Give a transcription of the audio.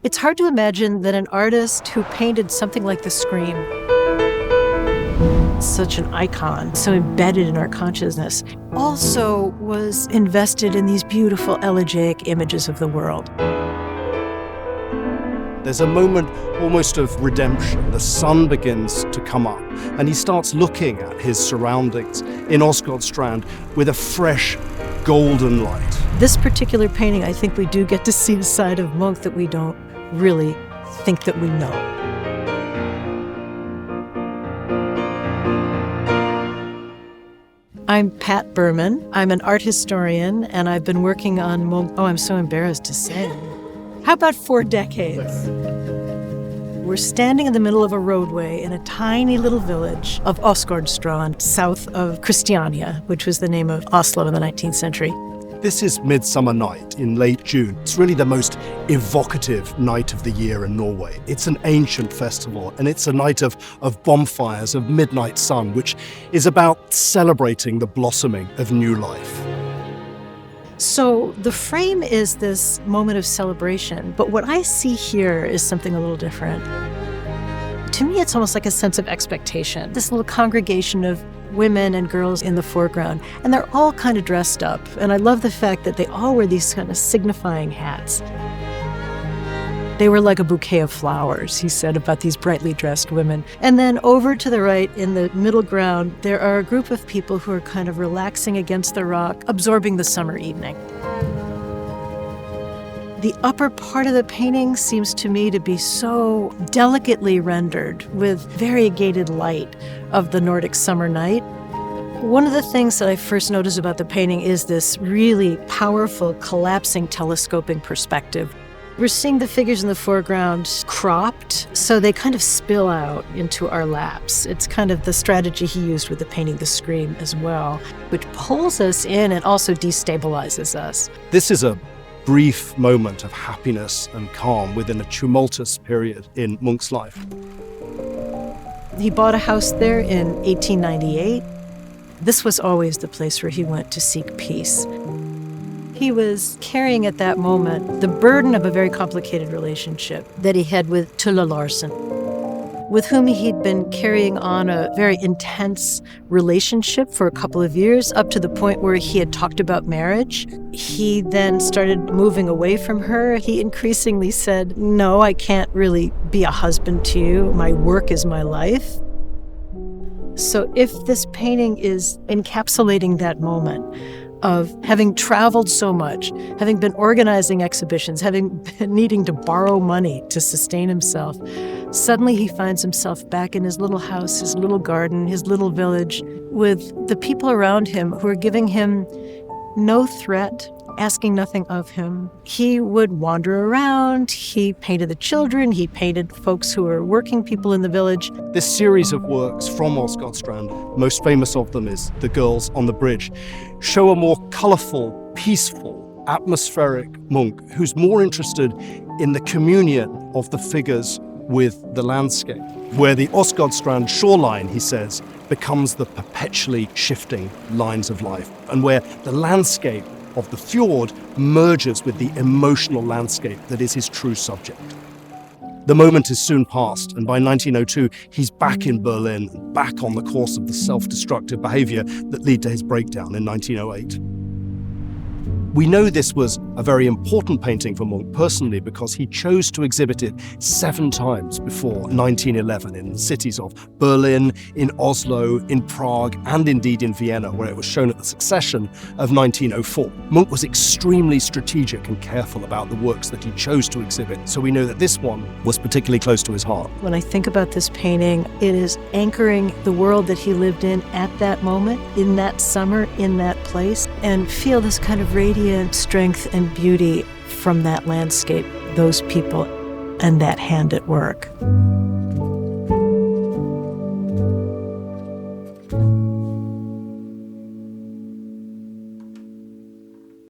It's hard to imagine that an artist who painted something like the Scream, such an icon, so embedded in our consciousness, also was invested in these beautiful elegiac images of the world. There's a moment almost of redemption. The sun begins to come up, and he starts looking at his surroundings in Åsgårdstrand with a fresh, golden light. This particular painting, I think we do get to see a side of Munch that we don't really think that we know. I'm Pat Berman. I'm an art historian, and I've been working on Munch, I'm so embarrassed to say. How about 4 decades? We're standing in the middle of a roadway in a tiny little village of Åsgårdstrand, south of Christiania, which was the name of Oslo in the 19th century. This is Midsummer night in late June. It's really the most evocative night of the year in Norway. It's an ancient festival, and it's a night of bonfires, of midnight sun, which is about celebrating the blossoming of new life. So the frame is this moment of celebration, but what I see here is something a little different. To me, it's almost like a sense of expectation. This little congregation of women and girls in the foreground, and they're all kind of dressed up. And I love the fact that they all wear these kind of signifying hats. They were like a bouquet of flowers, he said about these brightly dressed women. And then over to the right, in the middle ground, there are a group of people who are kind of relaxing against the rock, absorbing the summer evening. The upper part of the painting seems to me to be so delicately rendered with variegated light of the Nordic summer night. One of the things that I first noticed about the painting is this really powerful, collapsing, telescoping perspective. We're seeing the figures in the foreground cropped, so they kind of spill out into our laps. It's kind of the strategy he used with the painting The Scream as well, which pulls us in and also destabilizes us. This is a brief moment of happiness and calm within a tumultuous period in Munch's life. He bought a house there in 1898. This was always the place where he went to seek peace. He was carrying at that moment the burden of a very complicated relationship that he had with Tulla Larsen, with whom he'd been carrying on a very intense relationship for a couple of years, up to the point where he had talked about marriage. He then started moving away from her. He increasingly said, "No, I can't really be a husband to you. My work is my life." So if this painting is encapsulating that moment of having traveled so much, having been organizing exhibitions, having been needing to borrow money to sustain himself, suddenly he finds himself back in his little house, his little garden, his little village, with the people around him who are giving him no threat, asking nothing of him. He would wander around, he painted the children, he painted folks who were working people in the village. This series of works from Åsgårdstrand, most famous of them is The Girls on the Bridge, show a more colourful, peaceful, atmospheric Munch who's more interested in the communion of the figures with the landscape, where the Åsgårdstrand shoreline, he says, becomes the perpetually shifting lines of life, and where the landscape of the fjord merges with the emotional landscape that is his true subject. The moment is soon past, and by 1902, he's back in Berlin, back on the course of the self-destructive behavior that led to his breakdown in 1908. We know this was a very important painting for Munch personally because he chose to exhibit it 7 times before 1911 in the cities of Berlin, in Oslo, in Prague, and indeed in Vienna, where it was shown at the succession of 1904. Munch was extremely strategic and careful about the works that he chose to exhibit, so we know that this one was particularly close to his heart. When I think about this painting, it is anchoring the world that he lived in at that moment, in that summer, in that place, and feel this kind of radiant strength and beauty from that landscape, those people, and that hand at work.